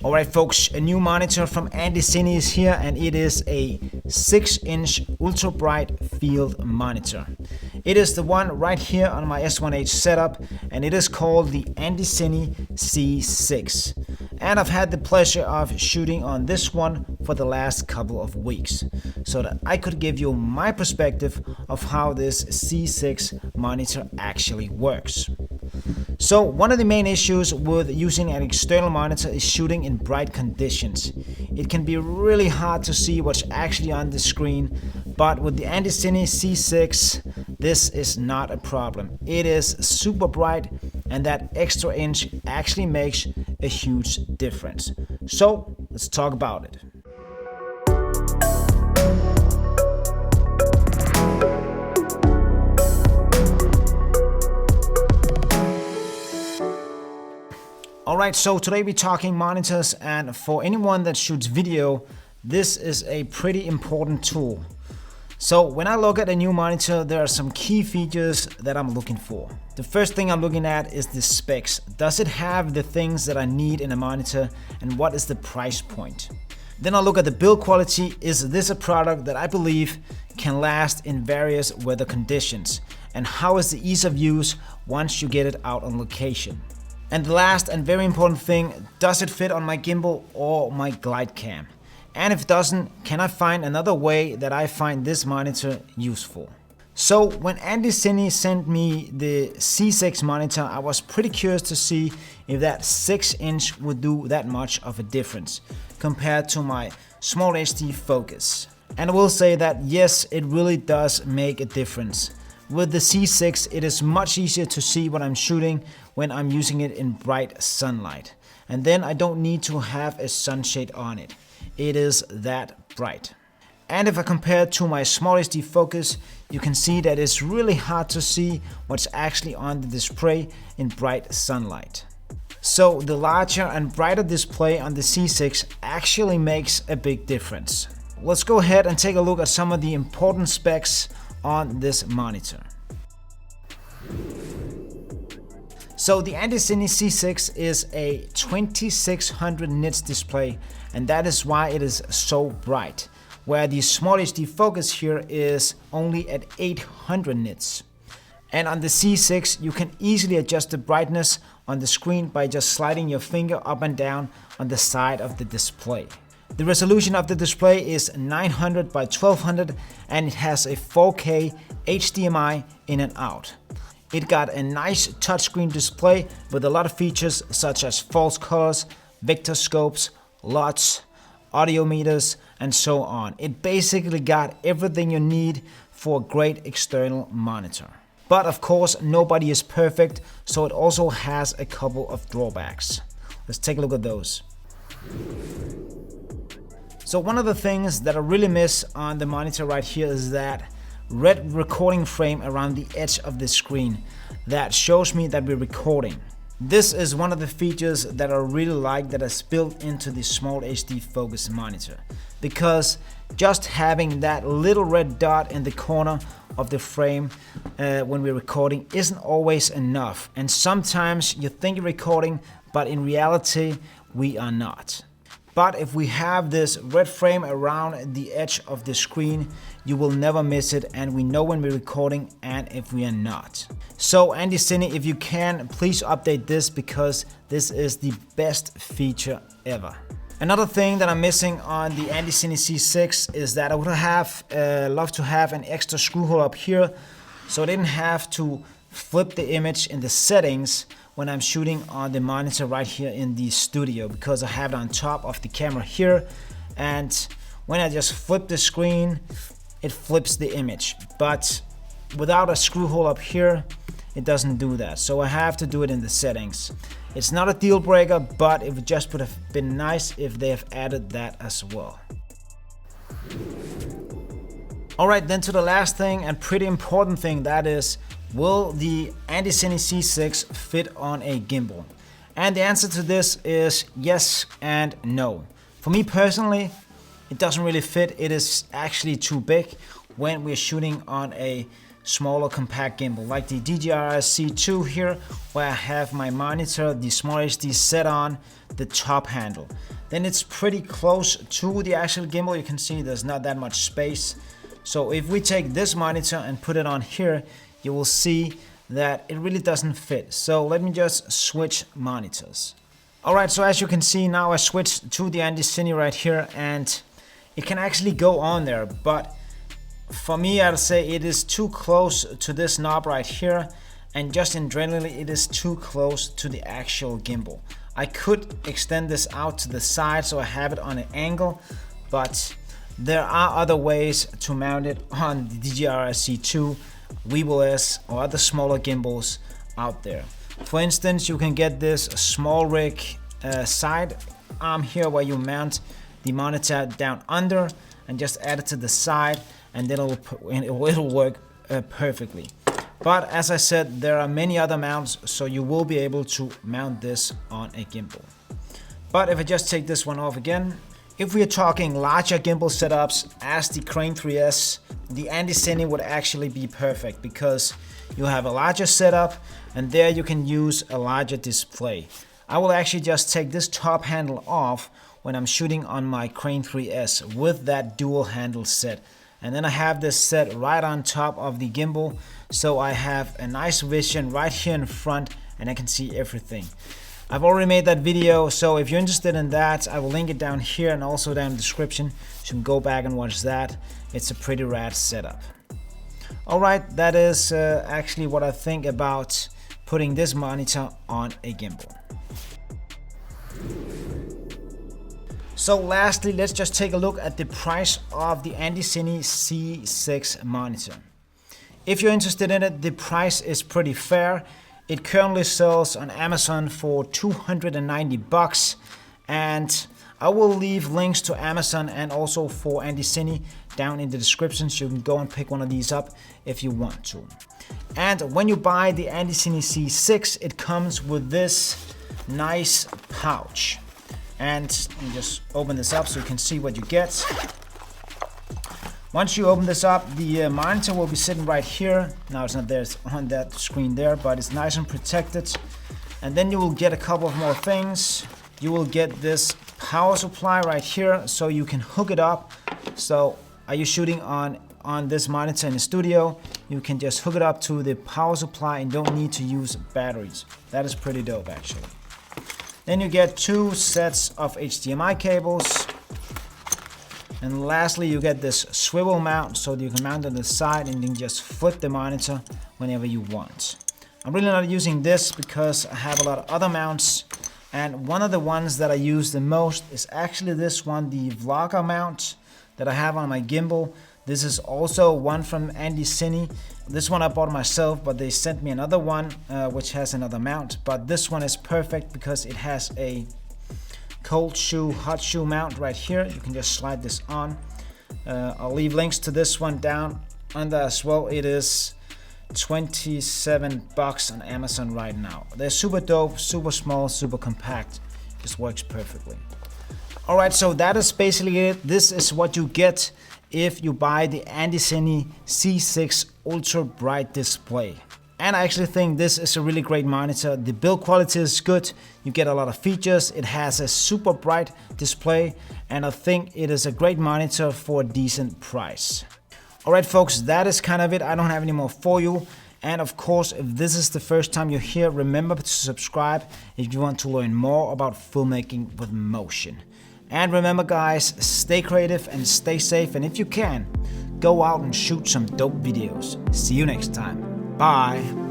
Alright folks, a new monitor from Andycine is here, and it is a 6-inch ultra bright field monitor. It is the one right here on my S1H setup, and it is called the Andycine C6. And I've had the pleasure of shooting on this one for the last couple of weeks, so that I could give you my perspective of how this C6 monitor actually works. So one of the main issues with using an external monitor is shooting in bright conditions. It can be really hard to see what's actually on the screen, but with the Andycine C6, this is not a problem. It is super bright, and that extra inch actually makes a huge difference. So let's talk about it. Alright, so today we're talking monitors, and for anyone that shoots video, this is a pretty important tool. So when I look at a new monitor, there are some key features that I'm looking for. The first thing I'm looking at is the specs. Does it have the things that I need in a monitor, and what is the price point? Then I'll look at the build quality. Is this a product that I believe can last in various weather conditions? And how is the ease of use once you get it out on location? And the last and very important thing, does it fit on my gimbal or my GLIDECAM? And if it doesn't, can I find another way that I find this monitor useful? So when Andycine sent me the C6 monitor, I was pretty curious to see if that 6-inch would do that much of a difference compared to my small HD focus. And I will say that yes, it really does make a difference. With the C6, it is much easier to see what I'm shooting when I'm using it in bright sunlight. And then I don't need to have a sunshade on it. It is that bright. And if I compare it to my small HD focus, you can see that it's really hard to see what's actually on the display in bright sunlight. So the larger and brighter display on the C6 actually makes a big difference. Let's go ahead and take a look at some of the important specs on this monitor. So the Andycine C6 is a 2600 nits display, and that is why it is so bright, where the small HD focus here is only at 800 nits. And on the C6 you can easily adjust the brightness on the screen by just sliding your finger up and down on the side of the display. The resolution of the display is 900 by 1200, and it has a 4K HDMI in and out. It got a nice touchscreen display with a lot of features such as false colors, vector scopes, LUTs, audio meters, and so on. It basically got everything you need for a great external monitor. But of course, nobody is perfect, so it also has a couple of drawbacks. Let's take a look at those. So one of the things that I really miss on the monitor right here is that red recording frame around the edge of the screen that shows me that we're recording. This is one of the features that I really like that is built into the small HD focus monitor, because just having that little red dot in the corner of the frame when we're recording isn't always enough, and sometimes you think you're recording, but in reality we are not. But if we have this red frame around the edge of the screen, you will never miss it, and we know when we're recording and if we are not. So Andycine, if you can, please update this, because this is the best feature ever. Another thing that I'm missing on the Andycine C6 is that I would have loved to have an extra screw hole up here, so I didn't have to flip the image in the settings when I'm shooting on the monitor right here in the studio, because I have it on top of the camera here, and when I just flip the screen, it flips the image. But without a screw hole up here, it doesn't do that, so I have to do it in the settings. It's not a deal breaker, but it just would have been nice if they have added that as well. Alright, then to the last thing and pretty important thing, that is, will the Andycine C6 fit on a gimbal? And the answer to this is yes and no. For me personally, it doesn't really fit. It is actually too big when we're shooting on a smaller compact gimbal, like the DJI C2 here, where I have my monitor, the Smart HD set on the top handle. Then it's pretty close to the actual gimbal. You can see there's not that much space. So if we take this monitor and put it on here, you will see that it really doesn't fit. So let me just switch monitors. Alright, so as you can see now I switched to the Andycine right here, and it can actually go on there, but for me I'd say it is too close to this knob right here, and just in generally it is too close to the actual gimbal. I could extend this out to the side so I have it on an angle, but there are other ways to mount it on the DJI C2, Gimbal ESSE, or other smaller gimbals out there. For instance, you can get this small rig side arm here where you mount the monitor down under and just add it to the side, and then it'll work perfectly. But as I said, there are many other mounts, so you will be able to mount this on a gimbal. But if I just take this one off again, if we are talking larger gimbal setups as the Crane 3S, the Andycine would actually be perfect because you have a larger setup and there you can use a larger display. I will actually just take this top handle off when I'm shooting on my Crane 3S with that dual handle set. And then I have this set right on top of the gimbal, so I have a nice vision right here in front and I can see everything. I've already made that video, so if you're interested in that, I will link it down here and also down in the description, so you can go back and watch that. It's a pretty rad setup. Alright, that is actually what I think about putting this monitor on a gimbal. So lastly, let's just take a look at the price of the Andycine C6 monitor. If you're interested in it, the price is pretty fair. It currently sells on Amazon for 290 bucks, and I will leave links to Amazon and also for Andycine down in the description, so you can go and pick one of these up if you want to. And when you buy the Andycine C6, it comes with this nice pouch. And you just open this up so you can see what you get. Once you open this up, the monitor will be sitting right here. Now it's not there, it's on that screen there, but it's nice and protected. And then you will get a couple of more things. You will get this power supply right here, so you can hook it up. So are you shooting on this monitor in the studio, you can just hook it up to the power supply and don't need to use batteries. That is pretty dope actually. Then you get 2 sets of HDMI cables. And lastly, you get this swivel mount, so you can mount it on the side and then just flip the monitor whenever you want. I'm really not using this because I have a lot of other mounts, and one of the ones that I use the most is actually this one, the vlogger mount that I have on my gimbal. This is also one from Andycine. This one I bought myself, but they sent me another one which has another mount. But this one is perfect because it has a cold shoe, hot shoe mount right here. You can just slide this on. I'll leave links to this one down under as well. It is 27 bucks on Amazon right now. They're super dope, super small, super compact. Just works perfectly. Alright, so that is basically it. This is what you get if you buy the Andycine C6 Ultra Bright display. And I actually think this is a really great monitor. The build quality is good, you get a lot of features, it has a super bright display, and I think it is a great monitor for a decent price. Alright folks, that is kind of it. I don't have any more for you. And of course, if this is the first time you're here, remember to subscribe if you want to learn more about filmmaking with motion. And remember guys, stay creative and stay safe, and if you can, go out and shoot some dope videos. See you next time. Bye.